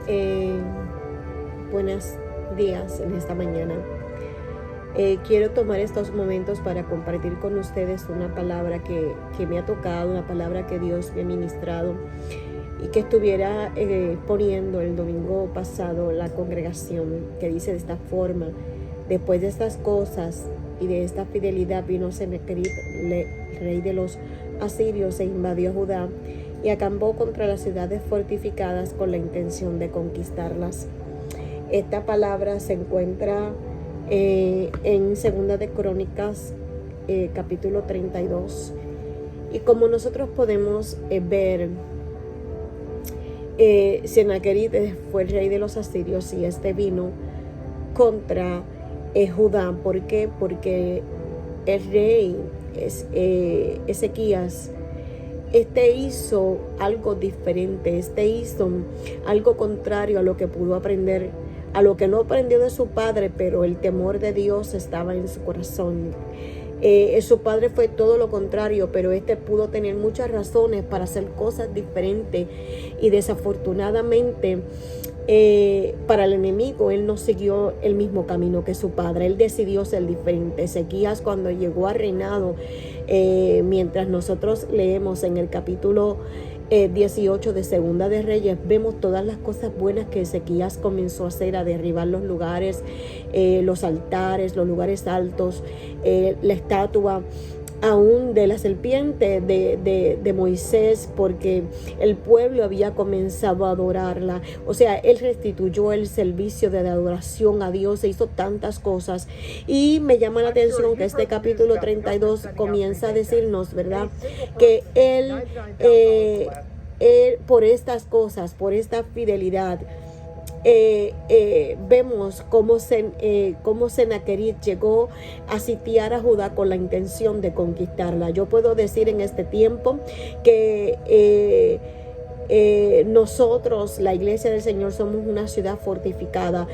Eh, Buenos días en esta mañana. Quiero tomar estos momentos para compartir con ustedes una palabra que me ha tocado, una palabra que Dios me ha ministrado y que estuviera poniendo el domingo pasado la congregación, que dice de esta forma: después de estas cosas y de esta fidelidad vino Sennacherib, rey de los asirios, e invadió Judá y acampó contra las ciudades fortificadas con la intención de conquistarlas. Esta palabra se encuentra en Segunda de Crónicas, capítulo 32. Y como nosotros podemos ver, Sennacherib fue el rey de los asirios y este vino contra Judá. ¿Por qué? Porque el rey Ezequías hizo algo diferente, hizo algo contrario a lo que pudo aprender, a lo que no aprendió de su padre, pero el temor de Dios estaba en su corazón. Su padre fue todo lo contrario, pero pudo tener muchas razones para hacer cosas diferentes y desafortunadamente para el enemigo él no siguió el mismo camino que su padre. Él decidió ser diferente. Ezequías, cuando llegó al reinado, mientras nosotros leemos en el capítulo 18 de Segunda de Reyes, vemos todas las cosas buenas que Ezequías comenzó a hacer: a derribar los lugares, los altares, los lugares altos, la estatua aún de la serpiente de Moisés, porque el pueblo había comenzado a adorarla. O sea, él restituyó el servicio de adoración a Dios, se hizo tantas cosas. Y me llama la atención que este capítulo 32 comienza a decirnos, ¿verdad?, que él por estas cosas, por esta fidelidad, vemos cómo Sennacherib llegó a sitiar a Judá con la intención de conquistarla. Yo puedo decir en este tiempo que nosotros, la iglesia del Señor, somos una ciudad fortificada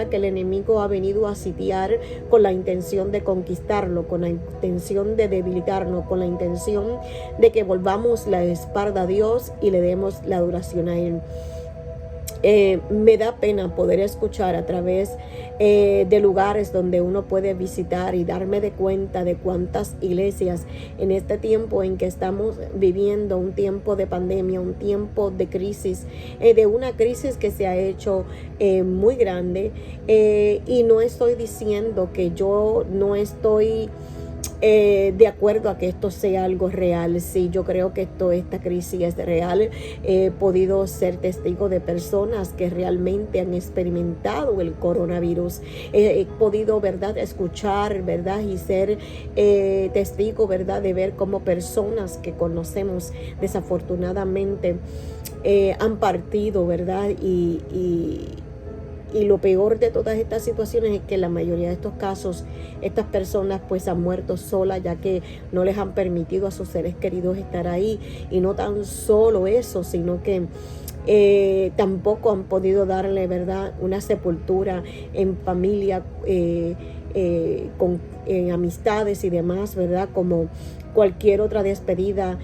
que el enemigo ha venido a sitiar con la intención de conquistarlo, con la intención de debilitarnos, con la intención de que volvamos la espalda a Dios y le demos la adoración a Él. Me da pena poder escuchar a través de lugares donde uno puede visitar y darme de cuenta de cuántas iglesias en este tiempo en que estamos viviendo, un tiempo de pandemia, un tiempo de crisis, de una crisis que se ha hecho muy grande, y no estoy diciendo que yo no estoy de acuerdo a que esto sea algo real. Sí, yo creo que esta crisis es real. He podido ser testigo de personas que realmente han experimentado el coronavirus. He podido, ¿verdad?, escuchar, ¿verdad?, y ser testigo, ¿verdad?, de ver cómo personas que conocemos desafortunadamente han partido, ¿verdad? Y lo peor de todas estas situaciones es que la mayoría de estos casos, estas personas pues han muerto solas, ya que no les han permitido a sus seres queridos estar ahí. Y no tan solo eso, sino que tampoco han podido darle, ¿verdad?, una sepultura en familia, con amistades y demás, ¿verdad?, como cualquier otra despedida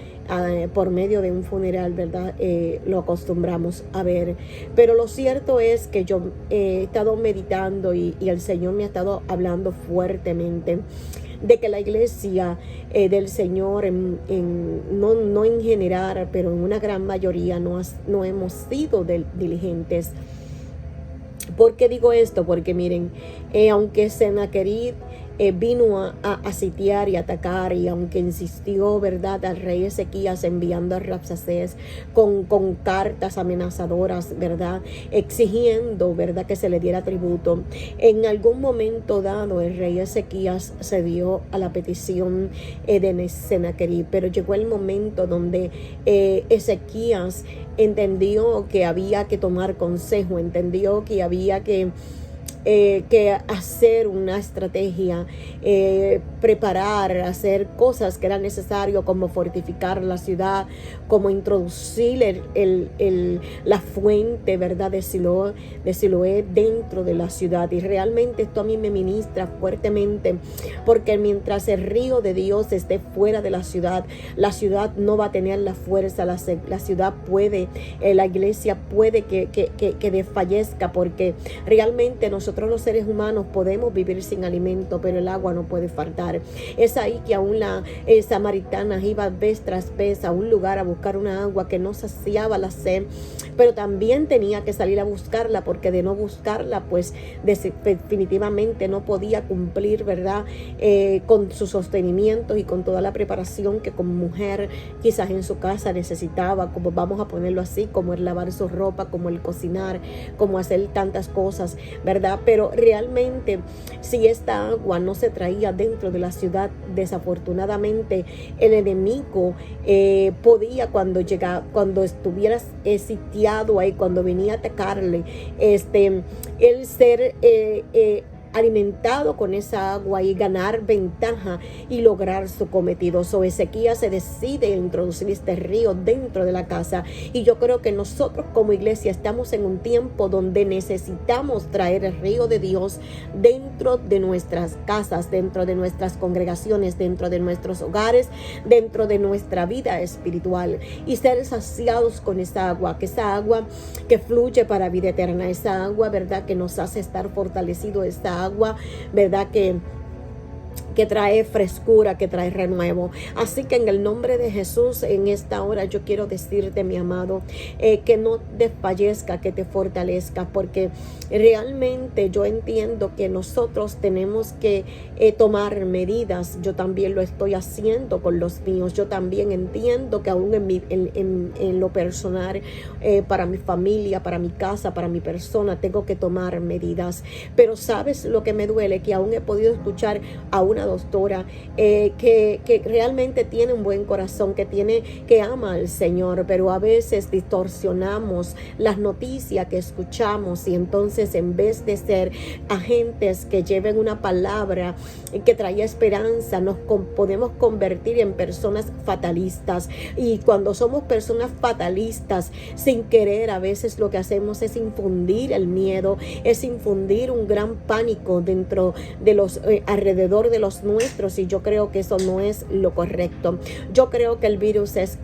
por medio de un funeral, ¿verdad? Lo acostumbramos a ver. Pero lo cierto es que yo he estado meditando y el Señor me ha estado hablando fuertemente de que la iglesia del Señor, no en general, pero en una gran mayoría, no hemos sido diligentes. ¿Por qué digo esto? Porque miren, aunque Sennacherib vino a sitiar y atacar, y aunque insistió, ¿verdad?, al rey Ezequías enviando a Rabsacés con cartas amenazadoras, ¿verdad?, exigiendo, ¿verdad?, que se le diera tributo, en algún momento dado el rey Ezequías cedió a la petición de Sennacherib. Pero llegó el momento donde Ezequías entendió que había que tomar consejo, entendió que había que que hacer una estrategia, preparar, hacer cosas que eran necesario, como fortificar la ciudad, como introducir la fuente, ¿verdad?, de Siloé dentro de la ciudad. Y realmente esto a mí me ministra fuertemente, porque mientras el río de Dios esté fuera de la ciudad no va a tener la fuerza. La ciudad puede, la iglesia puede que desfallezca, porque realmente nosotros los seres humanos podemos vivir sin alimento, pero el agua no puede faltar. Es ahí que aún la samaritana iba vez tras vez a un lugar a buscar una agua que no saciaba la sed, pero también tenía que salir a buscarla, porque de no buscarla pues definitivamente no podía cumplir, ¿verdad?, con su sostenimiento y con toda la preparación que como mujer quizás en su casa necesitaba, como vamos a ponerlo así, como el lavar su ropa, como el cocinar, como hacer tantas cosas, ¿verdad? Pero realmente si esta agua no se traía dentro de la ciudad, desafortunadamente el enemigo podía, cuando estuvieras sitiado ahí, cuando venía a atacarle, el ser alimentado con esa agua y ganar ventaja y lograr su cometido. Ezequías se decide a introducir este río dentro de la casa, y yo creo que nosotros como iglesia estamos en un tiempo donde necesitamos traer el río de Dios dentro de nuestras casas, dentro de nuestras congregaciones, dentro de nuestros hogares, dentro de nuestra vida espiritual, y ser saciados con esa agua que fluye para vida eterna, esa agua, ¿verdad?, que nos hace estar fortalecidos, esa agua, ¿verdad?, que trae frescura, que trae renuevo. Así que en el nombre de Jesús, en esta hora yo quiero decirte, mi amado, que no desfallezca, que te fortalezca, porque realmente yo entiendo que nosotros tenemos que tomar medidas. Yo también lo estoy haciendo con los míos. Yo también entiendo que aún en lo personal, para mi familia, para mi casa, para mi persona, tengo que tomar medidas. Pero ¿sabes lo que me duele? Que aún he podido escuchar a una doctora que realmente tiene un buen corazón, que ama al Señor, pero a veces distorsionamos las noticias que escuchamos, y entonces en vez de ser agentes que lleven una palabra que traiga esperanza, nos podemos convertir en personas fatalistas. Y cuando somos personas fatalistas, sin querer, a veces lo que hacemos es infundir el miedo, es infundir un gran pánico dentro de los alrededor de los nuestros, y yo creo que eso no es lo correcto. Yo creo que el virus es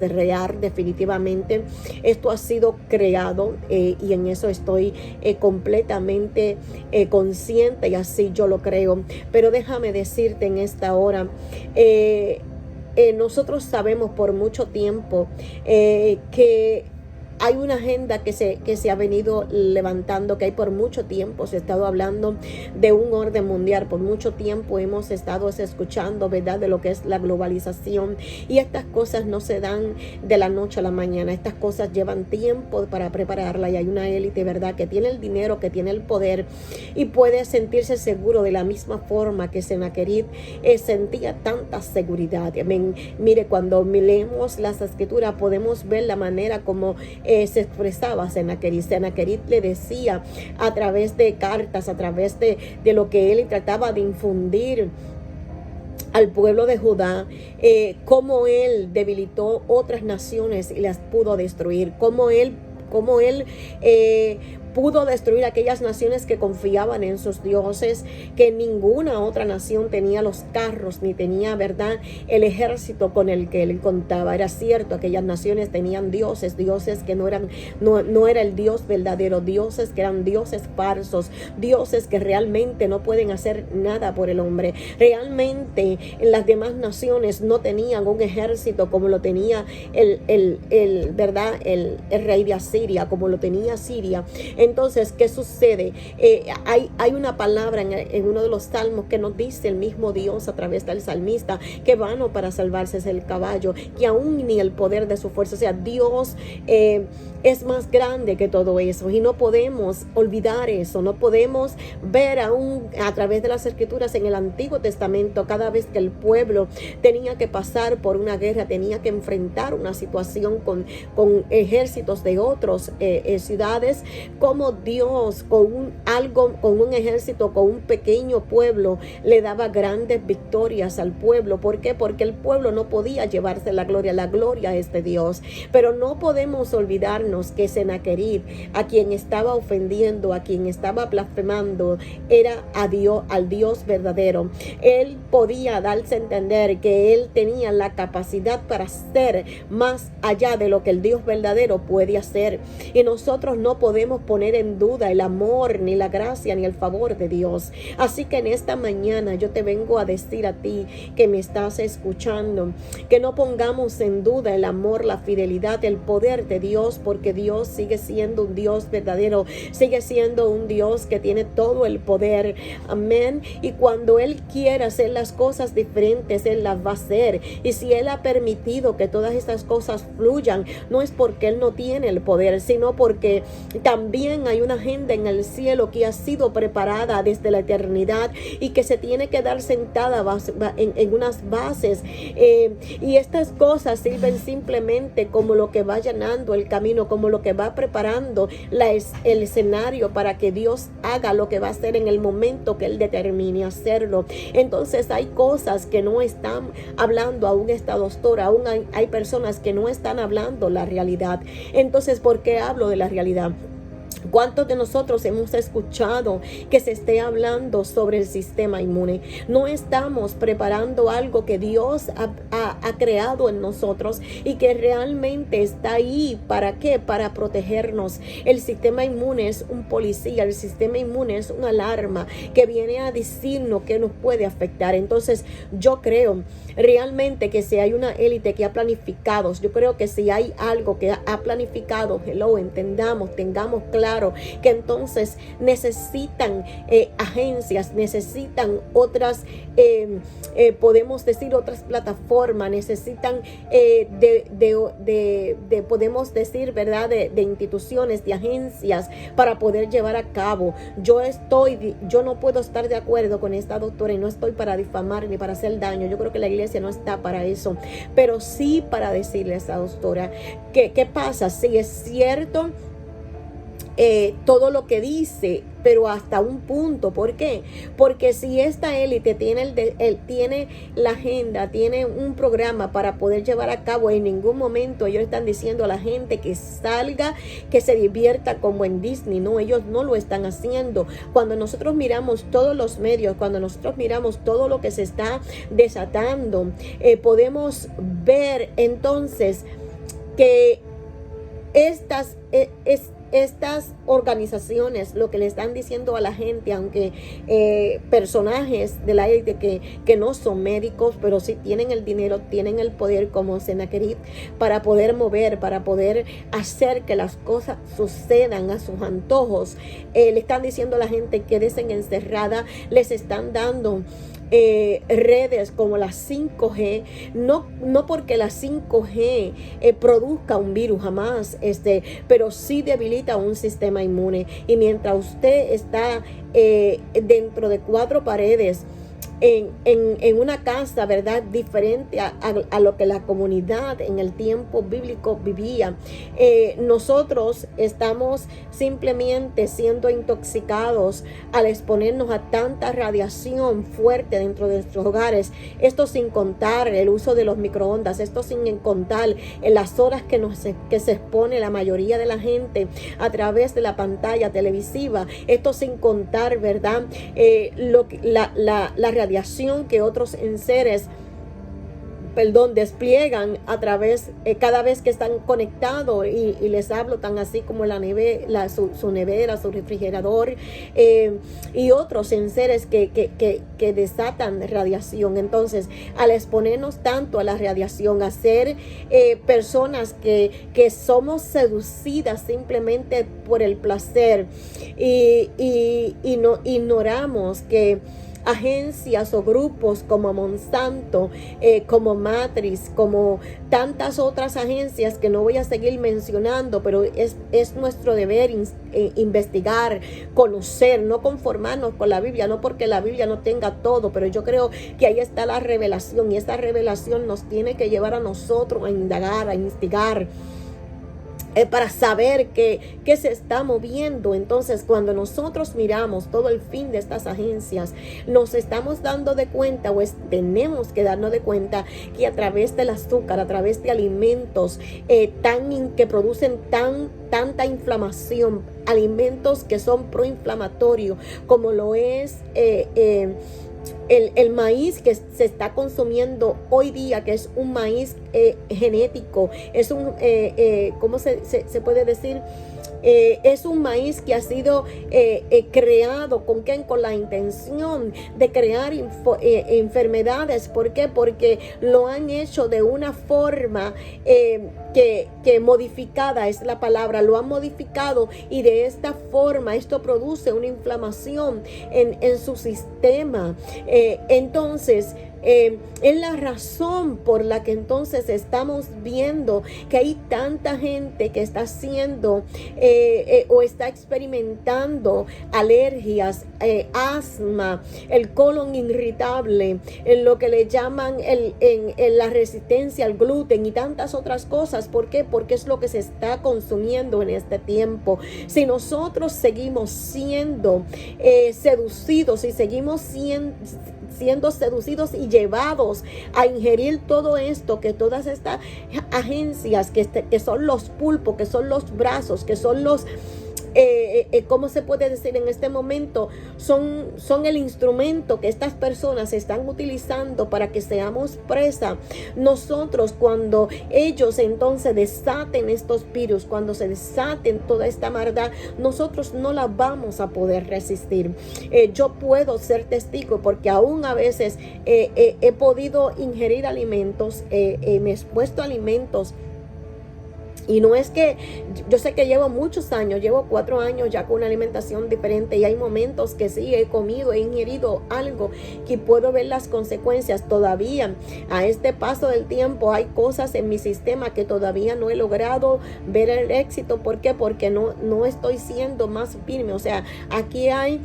real, definitivamente. Esto ha sido creado, y en eso estoy completamente consciente, y así yo lo creo. Pero déjame decirte en esta hora, nosotros sabemos por mucho tiempo que hay una agenda que se ha venido levantando, que hay por mucho tiempo se ha estado hablando de un orden mundial. Por mucho tiempo hemos estado escuchando, ¿verdad?, de lo que es la globalización, y estas cosas no se dan de la noche a la mañana. Estas cosas llevan tiempo para prepararla, y hay una élite, ¿verdad?, que tiene el dinero, que tiene el poder, y puede sentirse seguro de la misma forma que Sennacherib sentía tanta seguridad. Amén. Mire, cuando leemos las escrituras podemos ver la manera como se expresaba Sennacherib. Sennacherib le decía a través de cartas, a través de lo que él trataba de infundir al pueblo de Judá, cómo él debilitó otras naciones y las pudo destruir, cómo él pudo destruir aquellas naciones que confiaban en sus dioses, que ninguna otra nación tenía los carros, ni tenía, ¿verdad?, el ejército con el que él contaba. Era cierto, aquellas naciones tenían dioses que no era el Dios verdadero, dioses que eran dioses falsos, dioses que realmente no pueden hacer nada por el hombre. Realmente las demás naciones no tenían un ejército como lo tenía ¿verdad?, el rey de Asiria, como lo tenía Siria. Entonces, ¿qué sucede? Hay una palabra en uno de los salmos que nos dice el mismo Dios a través del salmista, que vano para salvarse es el caballo, que aún ni el poder de su fuerza. O sea, Dios es más grande que todo eso, y no podemos olvidar eso. No podemos ver aún a través de las escrituras en el Antiguo Testamento, cada vez que el pueblo tenía que pasar por una guerra, tenía que enfrentar una situación con ejércitos de otras ciudades, como cómo Dios con un ejército, con un pequeño pueblo, le daba grandes victorias al pueblo. ¿Por qué? Porque el pueblo no podía llevarse la gloria es de Dios. Pero no podemos olvidarnos que Sennacherib, a quien estaba ofendiendo, a quien estaba blasfemando, era a Dios, al Dios verdadero. Él podía darse a entender que él tenía la capacidad para hacer más allá de lo que el Dios verdadero puede hacer. Y nosotros no podemos poner en duda el amor, ni la gracia, ni el favor de Dios. Así que en esta mañana yo te vengo a decir a ti que me estás escuchando, que no pongamos en duda el amor, la fidelidad, el poder de Dios, porque Dios sigue siendo un Dios verdadero, sigue siendo un Dios que tiene todo el poder. Amén. Y cuando Él quiera hacer las cosas diferentes, Él las va a hacer. Y si Él ha permitido que todas estas cosas fluyan, no es porque Él no tiene el poder, sino porque también hay una agenda en el cielo que ha sido preparada desde la eternidad y que se tiene que dar sentada en unas bases. Y estas cosas sirven simplemente como lo que va allanando el camino, como lo que va preparando el escenario para que Dios haga lo que va a hacer en el momento que Él determine hacerlo. Entonces hay cosas que no están hablando aún esta doctora, aún hay personas que no están hablando la realidad. Entonces, ¿por qué hablo de la realidad? ¿Cuántos de nosotros hemos escuchado que se esté hablando sobre el sistema inmune? No estamos preparando algo que Dios ha creado en nosotros y que realmente está ahí. ¿Para qué? Para protegernos. El sistema inmune es un policía, el sistema inmune es una alarma que viene a decirnos que nos puede afectar. Entonces, yo creo realmente que si hay una élite que ha planificado, yo creo que si hay algo que ha planificado, tengamos claro que entonces necesitan agencias, necesitan otras, podemos decir otras plataformas, necesitan podemos decir, ¿verdad? De instituciones, de agencias para poder llevar a cabo. Yo no puedo estar de acuerdo con esta doctora y no estoy para difamar ni para hacer daño. Yo creo que la iglesia no está para eso, pero sí para decirle a esta doctora que ¿qué pasa? Si es cierto todo lo que dice, pero hasta un punto. ¿Por qué? Porque si esta élite tiene la agenda, tiene un programa para poder llevar a cabo, en ningún momento ellos están diciendo a la gente que salga, que se divierta como en Disney. No, ellos no lo están haciendo. Cuando nosotros miramos todos los medios, cuando nosotros miramos todo lo que se está desatando, podemos ver entonces que estas organizaciones lo que le están diciendo a la gente, aunque personajes de la élite que no son médicos, pero sí tienen el dinero, tienen el poder como Sennacherib para poder mover, para poder hacer que las cosas sucedan a sus antojos, le están diciendo a la gente quédense encerrada, les están dando redes como la 5G, no porque la 5G produzca un virus jamás, pero sí debilita un sistema inmune. Y mientras usted está dentro de 4 paredes, en una casa, ¿verdad? Diferente a lo que la comunidad en el tiempo bíblico vivía. Nosotros estamos simplemente siendo intoxicados al exponernos a tanta radiación fuerte dentro de nuestros hogares. Esto sin contar el uso de los microondas, esto sin contar en las horas que se expone la mayoría de la gente a través de la pantalla televisiva. Esto sin contar, ¿verdad? La radiación que otros enseres despliegan a través, cada vez que están conectados, y les hablo tan así como su nevera, su refrigerador, y otros enseres que desatan radiación. Entonces, al exponernos tanto a la radiación, a ser personas que somos seducidas simplemente por el placer, y no ignoramos que agencias o grupos como Monsanto, como Matrix, como tantas otras agencias que no voy a seguir mencionando, pero es nuestro deber investigar, conocer, no conformarnos con la Biblia, no porque la Biblia no tenga todo, pero yo creo que ahí está la revelación, y esa revelación nos tiene que llevar a nosotros a indagar, a investigar. para saber que se está moviendo. Entonces, cuando nosotros miramos todo el fin de estas agencias, nos estamos dando de cuenta, tenemos que darnos de cuenta que a través del azúcar, a través de alimentos que producen tanta inflamación, alimentos que son proinflamatorios, como lo es el maíz que se está consumiendo hoy día, que es un maíz genético, es un, ¿cómo se puede decir? Es un maíz que ha sido creado con la intención de crear enfermedades. ¿Por qué? Porque lo han hecho de una forma que modificada es la palabra, lo han modificado, y de esta forma esto produce una inflamación en su sistema. Entonces, es la razón por la que entonces estamos viendo que hay tanta gente que está haciendo o está experimentando alergias, asma, el colon irritable, en lo que le llaman la resistencia al gluten y tantas otras cosas. ¿Por qué? Porque es lo que se está consumiendo en este tiempo. Si nosotros seguimos siendo seducidos y seguimos siendo seducidos y llevados a ingerir todo esto, que todas estas agencias que son los pulpos, que son los brazos, que son los ¿cómo se puede decir en este momento? Son el instrumento que estas personas están utilizando para que seamos presa. Nosotros, cuando ellos entonces desaten estos virus, cuando se desaten toda esta maldad, nosotros no la vamos a poder resistir. Yo puedo ser testigo porque aún a veces he podido ingerir alimentos, me he expuesto a alimentos. Y no es que, yo sé que llevo muchos años, llevo 4 años ya con una alimentación diferente, y hay momentos que sí he comido, he ingerido algo que puedo ver las consecuencias. Todavía a este paso del tiempo hay cosas en mi sistema que todavía no he logrado ver el éxito. ¿Por qué? Porque no estoy siendo más firme. O sea, aquí hay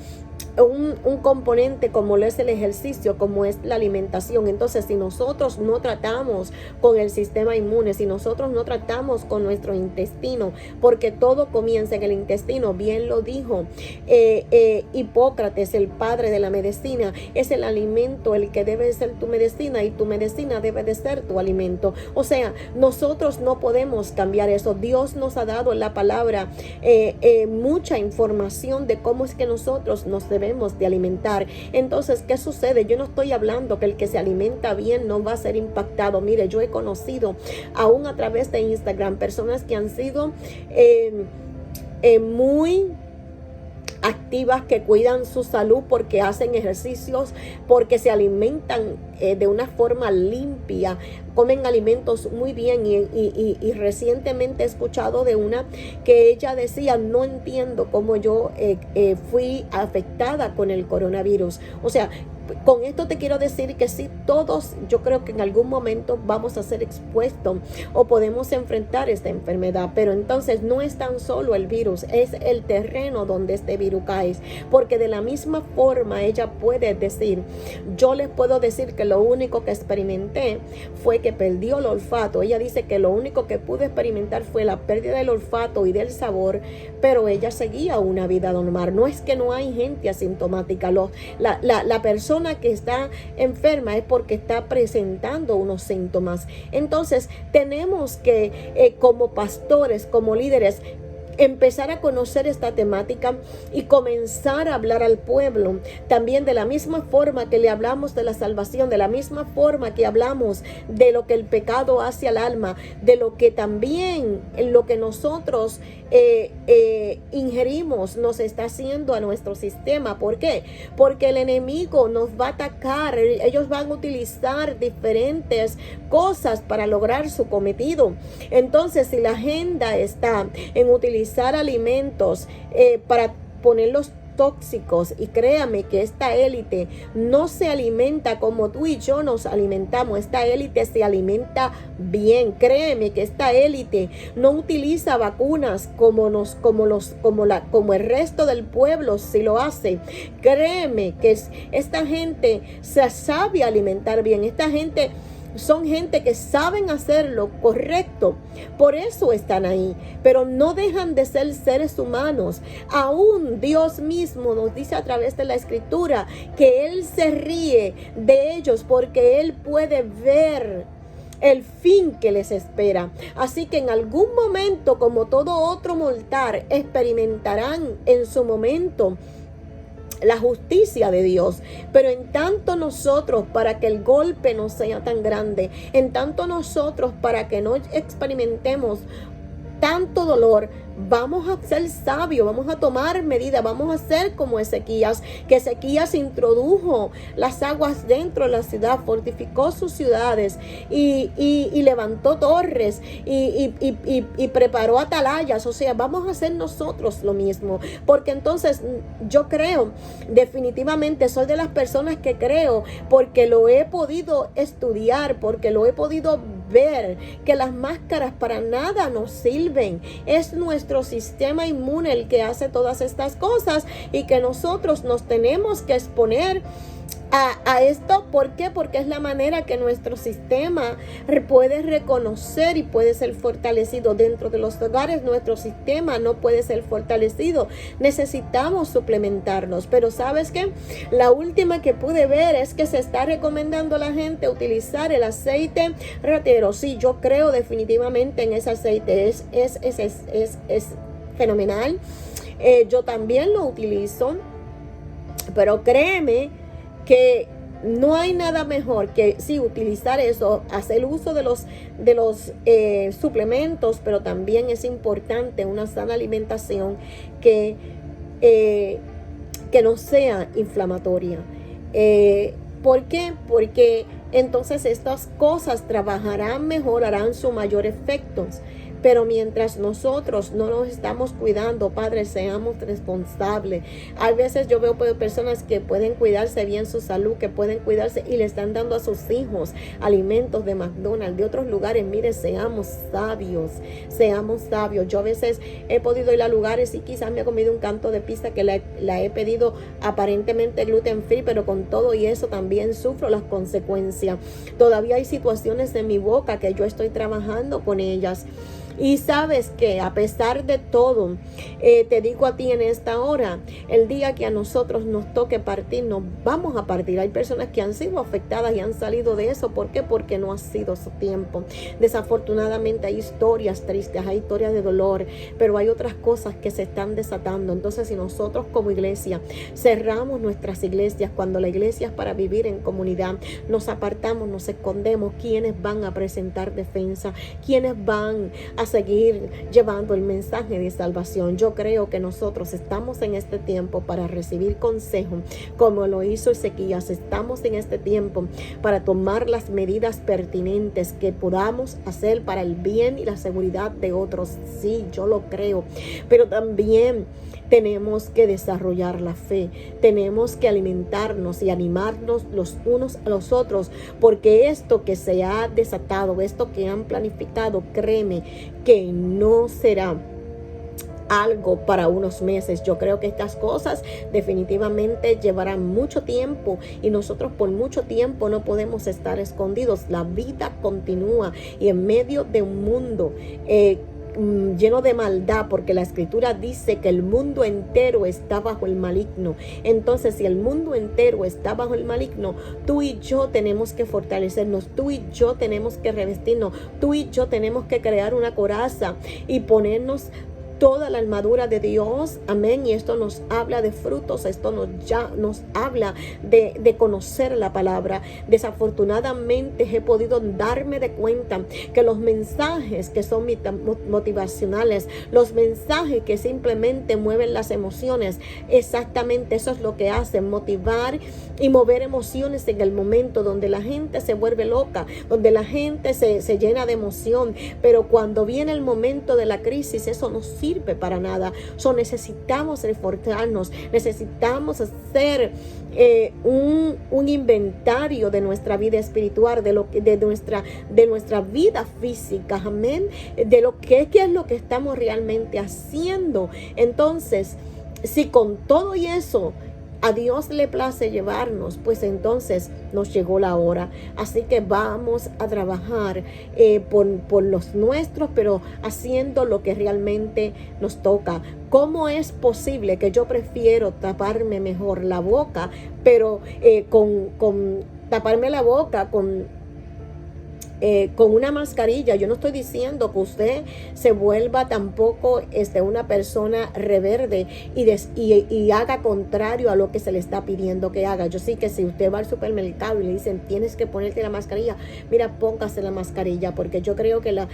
un componente como lo es el ejercicio, como es la alimentación. Entonces, si nosotros no tratamos con el sistema inmune, si nosotros no tratamos con nuestro intestino, porque todo comienza en el intestino, bien lo dijo Hipócrates, el padre de la medicina, es el alimento el que debe ser tu medicina, y tu medicina debe de ser tu alimento. O sea, nosotros no podemos cambiar eso. Dios nos ha dado en la palabra mucha información de cómo es que nosotros nos debemos de alimentar. Entonces, ¿qué sucede? Yo no estoy hablando que el que se alimenta bien no va a ser impactado. Mire, yo he conocido aún a través de Instagram personas que han sido muy activas, que cuidan su salud porque hacen ejercicios, porque se alimentan de una forma limpia, comen alimentos muy bien, y recientemente he escuchado de una que ella decía: no entiendo cómo yo fui afectada con el coronavirus. O sea, con esto te quiero decir que sí, todos, yo creo que en algún momento vamos a ser expuestos o podemos enfrentar esta enfermedad, pero entonces no es tan solo el virus, es el terreno donde este virus cae, porque de la misma forma ella puede decir: yo les puedo decir que lo único que experimenté fue que perdió el olfato. Ella dice que lo único que pudo experimentar fue la pérdida del olfato y del sabor, pero ella seguía una vida normal. No es que no hay gente asintomática, la persona que está enferma es porque está presentando unos síntomas. Entonces tenemos que como pastores, como líderes, empezar a conocer esta temática y comenzar a hablar al pueblo también de la misma forma que le hablamos de la salvación, de la misma forma que hablamos de lo que el pecado hace al alma, de lo que también lo que nosotros ingerimos nos está haciendo a nuestro sistema. ¿Por qué? Porque el enemigo nos va a atacar, ellos van a utilizar diferentes cosas para lograr su cometido. Entonces, si la agenda está en utilizar alimentos para ponerlos tóxicos, y créame que esta élite no se alimenta como tú y yo nos alimentamos. Esta élite se alimenta bien. Créeme que esta élite no utiliza vacunas como el resto del pueblo si lo hace. Créeme que esta gente se sabe alimentar bien. Esta gente son gente que saben hacer lo correcto, por eso están ahí, pero no dejan de ser seres humanos. Aún Dios mismo nos dice a través de la Escritura que Él se ríe de ellos porque Él puede ver el fin que les espera. Así que en algún momento, como todo otro mortal, experimentarán en su momento la justicia de Dios. Pero en tanto nosotros, para que el golpe no sea tan grande, en tanto nosotros, para que no experimentemos tanto dolor, vamos a ser sabios, vamos a tomar medidas, vamos a ser como Ezequías, que Ezequías introdujo las aguas dentro de la ciudad, fortificó sus ciudades y levantó torres y preparó atalayas. O sea, vamos a hacer nosotros lo mismo, porque entonces yo creo, definitivamente soy de las personas que creo, porque lo he podido estudiar, porque lo he podido ver, que las máscaras para nada nos sirven. Es nuestro sistema inmune el que hace todas estas cosas, y que nosotros nos tenemos que exponer a esto. ¿Por qué? Porque es la manera que nuestro sistema puede reconocer y puede ser fortalecido. Dentro de los hogares nuestro sistema no puede ser fortalecido, necesitamos suplementarnos. Pero ¿sabes qué? La última que pude ver es que se está recomendando a la gente utilizar el aceite ratero. Sí, yo creo definitivamente en ese aceite, es fenomenal. Yo también lo utilizo, pero créeme que no hay nada mejor que sí utilizar eso, hacer uso de los suplementos, pero también es importante una sana alimentación que no sea inflamatoria. ¿Por qué? Porque entonces estas cosas trabajarán mejor, harán su mayor efecto. Pero mientras nosotros no nos estamos cuidando, Padre, seamos responsables. A veces yo veo personas que pueden cuidarse bien su salud, que pueden cuidarse y le están dando a sus hijos alimentos de McDonald's, de otros lugares. Mire, seamos sabios, seamos sabios. Yo a veces he podido ir a lugares y quizás me he comido un canto de pizza que la he pedido aparentemente gluten free, pero con todo y eso también sufro las consecuencias. Todavía hay situaciones en mi boca que yo estoy trabajando con ellas. Y sabes que a pesar de todo, te digo a ti en esta hora, el día que a nosotros nos toque partir, nos vamos a partir. Hay personas que han sido afectadas y han salido de eso. ¿Por qué? Porque no ha sido su tiempo. Desafortunadamente hay historias tristes, hay historias de dolor, pero hay otras cosas que se están desatando. Entonces, si nosotros como iglesia cerramos nuestras iglesias, cuando la iglesia es para vivir en comunidad, nos apartamos, nos escondemos, ¿quiénes van a presentar defensa? ¿Quiénes van a seguir llevando el mensaje de salvación? Yo creo que nosotros estamos en este tiempo para recibir consejo, como lo hizo Ezequías. Estamos en este tiempo para tomar las medidas pertinentes que podamos hacer para el bien y la seguridad de otros. Sí, yo lo creo, pero también tenemos que desarrollar la fe, tenemos que alimentarnos y animarnos los unos a los otros, porque esto que se ha desatado, esto que han planificado, créeme que no será algo para unos meses. Yo creo que estas cosas definitivamente llevarán mucho tiempo, y nosotros por mucho tiempo no podemos estar escondidos. La vida continúa, y en medio de un mundo lleno de maldad, porque la escritura dice que el mundo entero está bajo el maligno. Entonces, si el mundo entero está bajo el maligno, tú y yo tenemos que fortalecernos, tú y yo tenemos que revestirnos, tú y yo tenemos que crear una coraza y ponernos toda la armadura de Dios. Amén. Y esto nos habla de frutos, esto nos habla de conocer la palabra. Desafortunadamente he podido darme de cuenta que los mensajes que son motivacionales, los mensajes que simplemente mueven las emociones, exactamente eso es lo que hacen, motivar y mover emociones en el momento donde la gente se vuelve loca, donde la gente se llena de emoción. Pero cuando viene el momento de la crisis, eso no sirve para nada. Necesitamos reforzarnos, necesitamos hacer un inventario de nuestra vida espiritual, de nuestra vida física, amén, de lo que es lo que estamos realmente haciendo. Entonces, si con todo y eso a Dios le place llevarnos, pues entonces nos llegó la hora. Así que vamos a trabajar por los nuestros, pero haciendo lo que realmente nos toca. ¿Cómo es posible que yo prefiero taparme mejor la boca, pero con taparme la boca con una mascarilla? Yo no estoy diciendo que usted se vuelva tampoco una persona reverde y haga contrario a lo que se le está pidiendo que haga. Yo sí que si usted va al supermercado y le dicen tienes que ponerte la mascarilla, mira, póngase la mascarilla, porque yo creo que la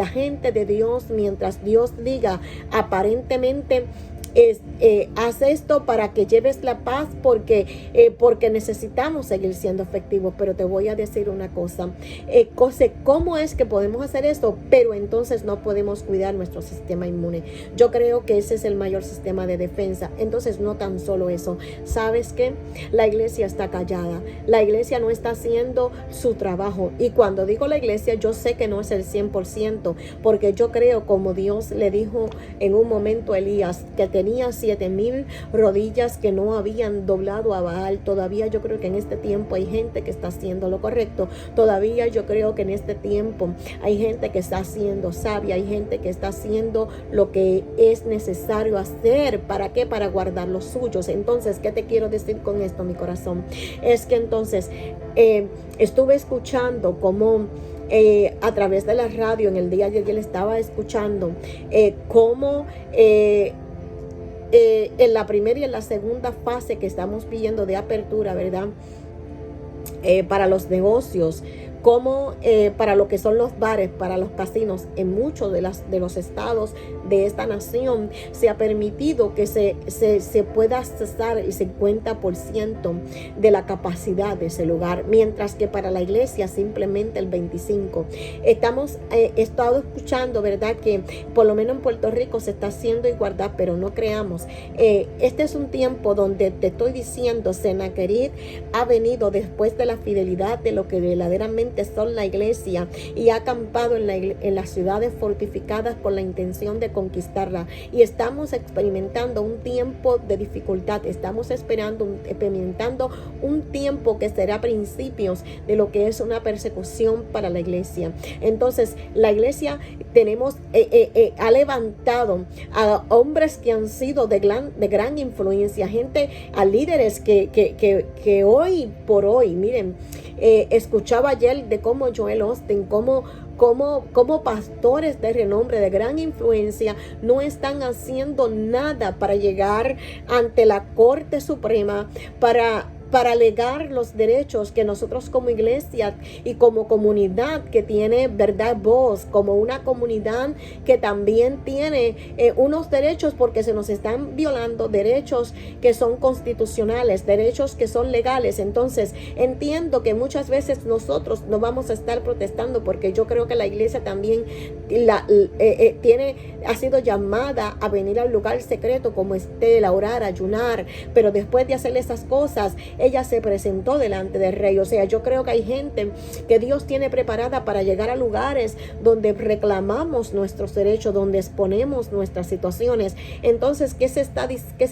gente de Dios, mientras Dios diga aparentemente haz esto para que lleves la paz, porque necesitamos seguir siendo efectivos. Pero te voy a decir una cosa, ¿cómo es que podemos hacer esto? Pero entonces no podemos cuidar nuestro sistema inmune. Yo creo que ese es el mayor sistema de defensa. Entonces no tan solo eso, ¿sabes qué? La iglesia está callada, la iglesia no está haciendo su trabajo. Y cuando digo la iglesia, yo sé que no es el 100%, porque yo creo, como Dios le dijo en un momento a Elías, que tenía 7,000 rodillas que no habían doblado a Baal. Todavía yo creo que en este tiempo hay gente que está haciendo lo correcto. Todavía yo creo que en este tiempo hay gente que está siendo sabia, hay gente que está haciendo lo que es necesario hacer. ¿Para qué? Para guardar los suyos. Entonces, ¿qué te quiero decir con esto, mi corazón? Es que entonces estuve escuchando cómo a través de la radio en el día de ayer estaba escuchando cómo en la primera y en la segunda fase que estamos viviendo de apertura, ¿verdad? Para los negocios, como para lo que son los bares, para los casinos, en muchos de los estados de esta nación se ha permitido que se pueda accesar el 50% de la capacidad de ese lugar, mientras que para la iglesia simplemente el 25%. He estado escuchando, ¿verdad?, que por lo menos en Puerto Rico se está haciendo igualdad, pero no creamos. Este es un tiempo donde te estoy diciendo, Sennacherib ha venido después de la fidelidad de lo que verdaderamente son la iglesia y ha acampado en las ciudades fortificadas con la intención de conquistarla, y estamos experimentando un tiempo de dificultad, estamos experimentando un tiempo que será principios de lo que es una persecución para la iglesia. Entonces la iglesia ha levantado a hombres que han sido de gran influencia, a líderes que hoy por hoy, miren, escuchaba ayer de cómo Joel Osteen, como pastores de renombre, de gran influencia, no están haciendo nada para llegar ante la Corte Suprema para alegar los derechos que nosotros como iglesia y como comunidad que tiene, verdad, voz, como una comunidad que también tiene unos derechos, porque se nos están violando derechos que son constitucionales, derechos que son legales. Entonces entiendo que muchas veces nosotros no vamos a estar protestando, porque yo creo que la iglesia también ha sido llamada a venir al lugar secreto como Estela, orar, ayunar, pero después de hacer esas cosas, ella se presentó delante del rey. O sea, yo creo que hay gente que Dios tiene preparada para llegar a lugares donde reclamamos nuestros derechos, donde exponemos nuestras situaciones. Entonces, ¿qué se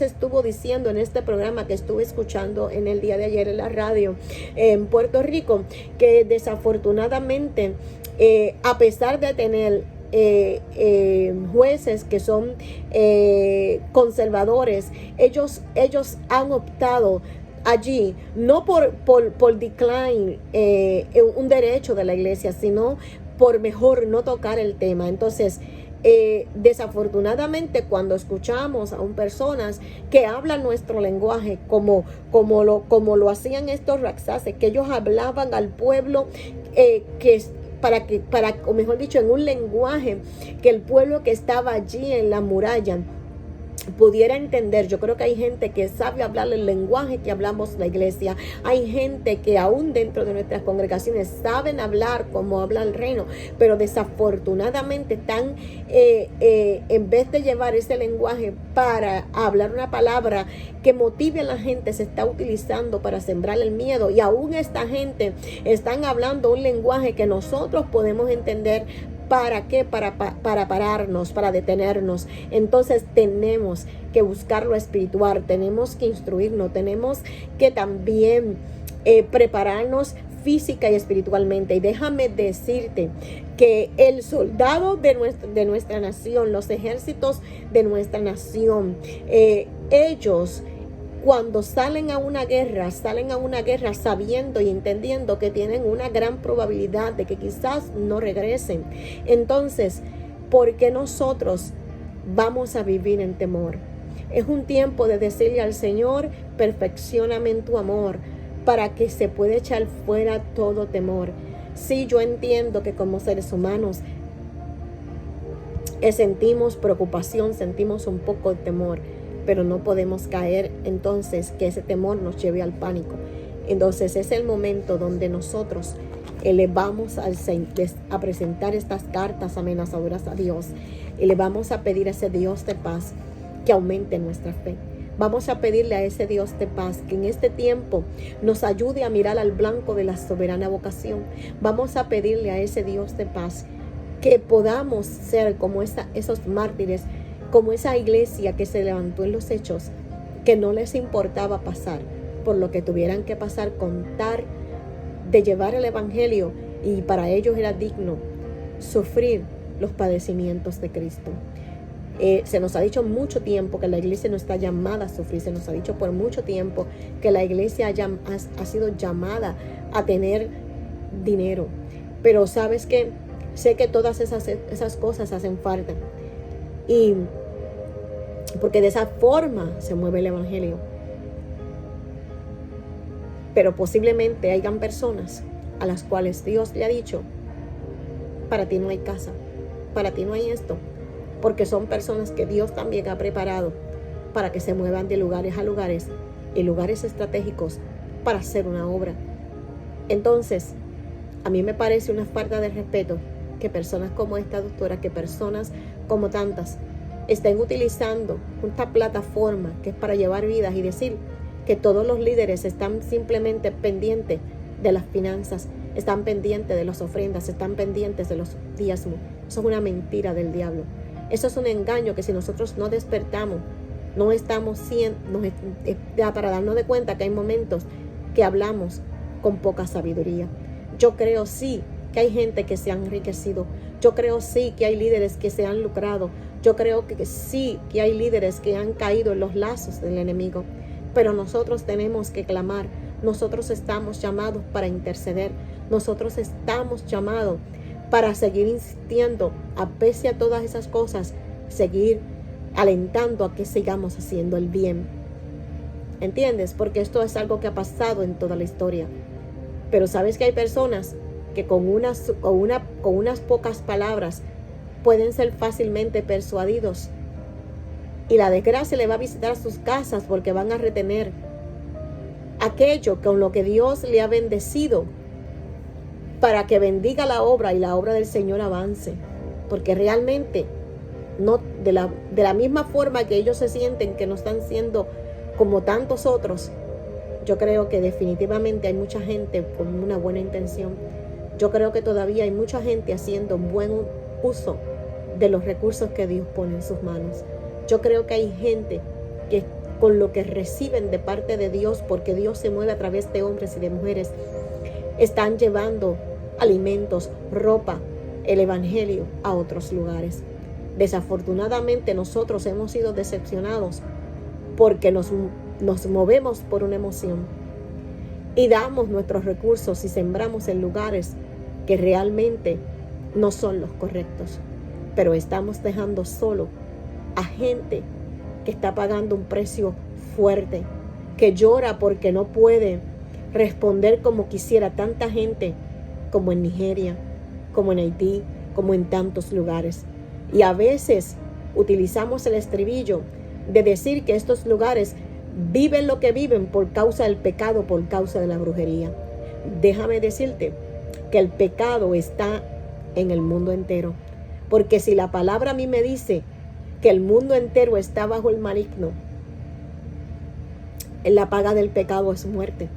estuvo diciendo en este programa que estuve escuchando en el día de ayer en la radio en Puerto Rico? Que desafortunadamente, a pesar de tener jueces que son conservadores, ellos han optado allí no por decline un derecho de la iglesia, sino por mejor no tocar el tema. Entonces, desafortunadamente, cuando escuchamos a personas que hablan nuestro lenguaje como lo hacían estos raxaces, que ellos hablaban al pueblo o mejor dicho, en un lenguaje que el pueblo que estaba allí en la muralla pudiera entender. Yo creo que hay gente que sabe hablar el lenguaje que hablamos la iglesia. Hay gente que aún dentro de nuestras congregaciones saben hablar como habla el reino, pero desafortunadamente están en vez de llevar ese lenguaje para hablar una palabra que motive a la gente, se está utilizando para sembrar el miedo. Y aún esta gente están hablando un lenguaje que nosotros podemos entender ¿Para qué? Para pararnos, para detenernos. Entonces tenemos que buscar lo espiritual, tenemos que instruirnos, tenemos que también prepararnos física y espiritualmente. Y déjame decirte que el soldado de nuestra nación, los ejércitos de nuestra nación, ellos cuando salen a una guerra sabiendo y entendiendo que tienen una gran probabilidad de que quizás no regresen. Entonces, ¿por qué nosotros vamos a vivir en temor? Es un tiempo de decirle al Señor, perfeccióname en tu amor, para que se pueda echar fuera todo temor. Sí, yo entiendo que como seres humanos sentimos preocupación, sentimos un poco de temor, pero no podemos caer entonces que ese temor nos lleve al pánico. Entonces es el momento donde nosotros le vamos a presentar estas cartas amenazadoras a Dios y le vamos a pedir a ese Dios de paz que aumente nuestra fe. Vamos a pedirle a ese Dios de paz que en este tiempo nos ayude a mirar al blanco de la soberana vocación. Vamos a pedirle a ese Dios de paz que podamos ser como esos mártires, como esa iglesia que se levantó en los hechos, que no les importaba pasar por lo que tuvieran que pasar, contar de llevar el evangelio, y para ellos era digno sufrir los padecimientos de Cristo. Se nos ha dicho mucho tiempo que la iglesia no está llamada a sufrir. Se nos ha dicho por mucho tiempo que la iglesia ha sido llamada a tener dinero. Pero ¿sabes qué? Sé que todas esas cosas hacen falta. Y porque de esa forma se mueve el evangelio. Pero posiblemente hayan personas a las cuales Dios le ha dicho, para ti no hay casa, para ti no hay esto. Porque son personas que Dios también ha preparado para que se muevan de lugares a lugares, y lugares estratégicos para hacer una obra. Entonces, a mí me parece una falta de respeto que personas como esta doctora, que personas como tantas, estén utilizando esta plataforma que es para llevar vidas y decir que todos los líderes están simplemente pendientes de las finanzas, están pendientes de las ofrendas, están pendientes de los diezmos. Eso es una mentira del diablo. Eso es un engaño que si nosotros no despertamos, no estamos para darnos de cuenta que hay momentos que hablamos con poca sabiduría. Yo creo sí que hay gente que se ha enriquecido. Yo creo sí que hay líderes que se han lucrado. Yo creo que sí que hay líderes que han caído en los lazos del enemigo. Pero nosotros tenemos que clamar. Nosotros estamos llamados para interceder. Nosotros estamos llamados para seguir insistiendo, a pesar de todas esas cosas, seguir alentando a que sigamos haciendo el bien. ¿Entiendes? Porque esto es algo que ha pasado en toda la historia. Pero sabes que hay personas que con unas pocas palabras pueden ser fácilmente persuadidos. Y la desgracia le va a visitar sus casas porque van a retener aquello con lo que Dios le ha bendecido, para que bendiga la obra y la obra del Señor avance. Porque realmente, no de la misma forma que ellos se sienten que no están siendo como tantos otros, yo creo que definitivamente hay mucha gente con una buena intención. Yo creo que todavía hay mucha gente haciendo buen uso de los recursos que Dios pone en sus manos. Yo creo que hay gente que con lo que reciben de parte de Dios, porque Dios se mueve a través de hombres y de mujeres, están llevando alimentos, ropa, el evangelio a otros lugares. Desafortunadamente nosotros hemos sido decepcionados porque nos movemos por una emoción y damos nuestros recursos y sembramos en lugares que realmente no son los correctos, pero estamos dejando solo a gente que está pagando un precio fuerte, que llora porque no puede responder como quisiera tanta gente, como en Nigeria, como en Haití, como en tantos lugares. Y a veces utilizamos el estribillo de decir que estos lugares viven lo que viven por causa del pecado, por causa de la brujería. Déjame decirte que el pecado está en el mundo entero. Porque si la palabra a mí me dice que el mundo entero está bajo el maligno, la paga del pecado es muerte.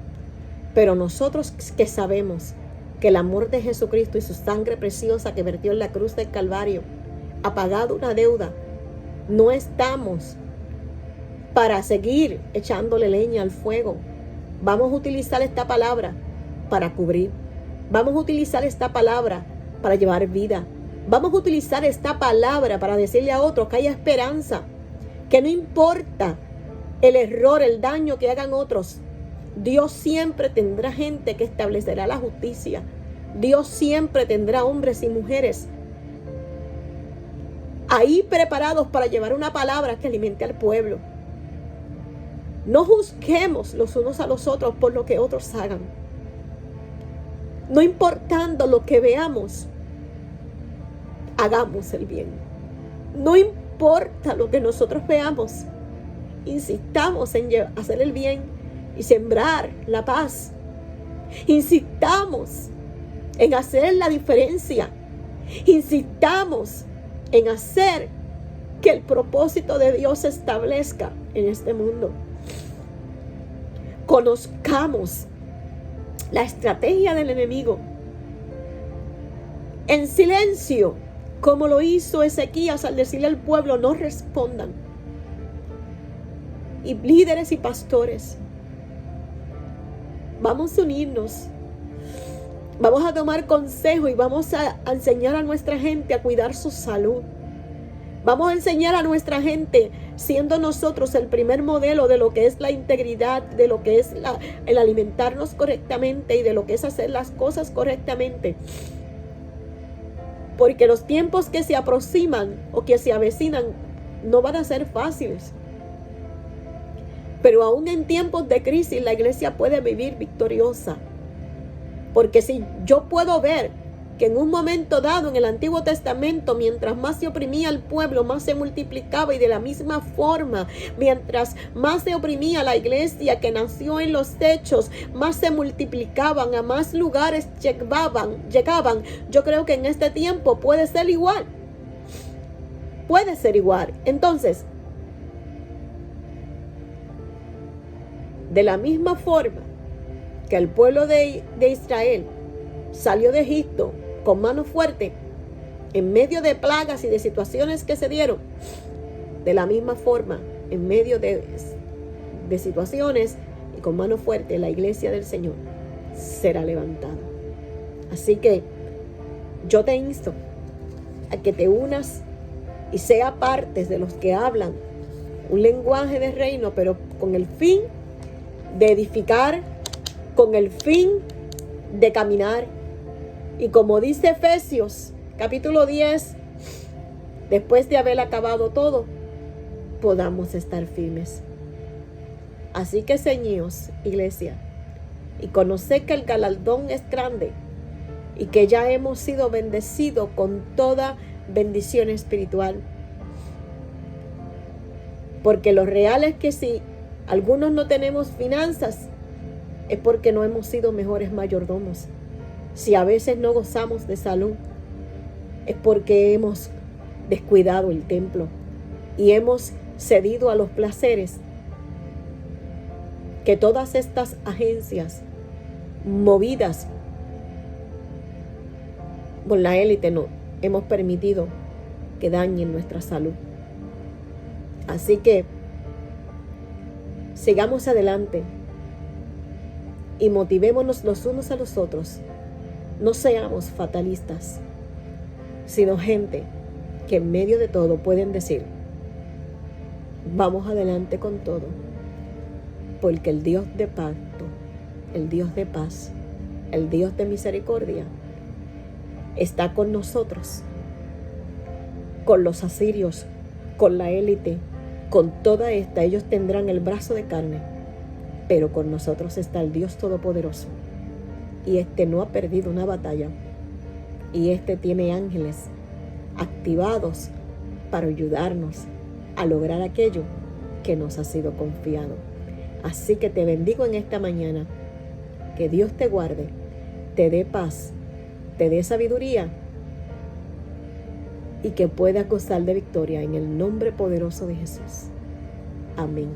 Pero nosotros que sabemos que el amor de Jesucristo y su sangre preciosa que vertió en la cruz del Calvario ha pagado una deuda. No estamos para seguir echándole leña al fuego. Vamos a utilizar esta palabra para cubrir. Vamos a utilizar esta palabra para llevar vida. Vamos a utilizar esta palabra para decirle a otros que haya esperanza, que no importa el error, el daño que hagan otros, Dios siempre tendrá gente que establecerá la justicia. Dios siempre tendrá hombres y mujeres ahí preparados para llevar una palabra que alimente al pueblo. No juzguemos los unos a los otros por lo que otros hagan. No importando lo que veamos, hagamos el bien. No importa lo que nosotros veamos, insistamos en hacer el bien y sembrar la paz. Insistamos en hacer la diferencia. Insistamos en hacer que el propósito de Dios se establezca en este mundo. Conozcamos la estrategia del enemigo en silencio, como lo hizo Ezequías al decirle al pueblo: no respondan. Y líderes y pastores, vamos a unirnos, vamos a tomar consejo y vamos a enseñar a nuestra gente a cuidar su salud. Vamos a enseñar a nuestra gente, siendo nosotros el primer modelo de lo que es la integridad, de lo que es el alimentarnos correctamente y de lo que es hacer las cosas correctamente. Porque los tiempos que se aproximan o que se avecinan no van a ser fáciles. Pero aún en tiempos de crisis la iglesia puede vivir victoriosa. Porque si yo puedo ver que en un momento dado en el Antiguo Testamento, mientras más se oprimía al pueblo, más se multiplicaba, y de la misma forma, mientras más se oprimía la iglesia que nació en los Hechos, más se multiplicaban, a más lugares llegaban. Yo creo que en este tiempo puede ser igual. Puede ser igual. Entonces, de la misma forma que el pueblo de Israel salió de Egipto con mano fuerte, en medio de plagas y de situaciones que se dieron, de la misma forma, en medio de situaciones y con mano fuerte, la iglesia del Señor será levantada. Así que yo te insto a que te unas y sea parte de los que hablan un lenguaje de reino, pero con el fin de edificar, con el fin de caminar. Y como dice Efesios capítulo 10, después de haber acabado todo, podamos estar firmes. Así que ceñíos, iglesia, y conoced que el galardón es grande y que ya hemos sido bendecidos con toda bendición espiritual. Porque lo real es que si algunos no tenemos finanzas, es porque no hemos sido mejores mayordomos. Si a veces no gozamos de salud, es porque hemos descuidado el templo y hemos cedido a los placeres que todas estas agencias movidas por la élite no hemos permitido que dañen nuestra salud. Así que sigamos adelante y motivémonos los unos a los otros. No seamos fatalistas, sino gente que en medio de todo pueden decir: vamos adelante con todo, porque el Dios de pacto, el Dios de paz, el Dios de misericordia está con nosotros, con los asirios, con la élite, con toda esta. Ellos tendrán el brazo de carne, pero con nosotros está el Dios Todopoderoso. Y este no ha perdido una batalla. Y este tiene ángeles activados para ayudarnos a lograr aquello que nos ha sido confiado. Así que te bendigo en esta mañana. Que Dios te guarde, te dé paz, te dé sabiduría y que puedas gozar de victoria en el nombre poderoso de Jesús. Amén.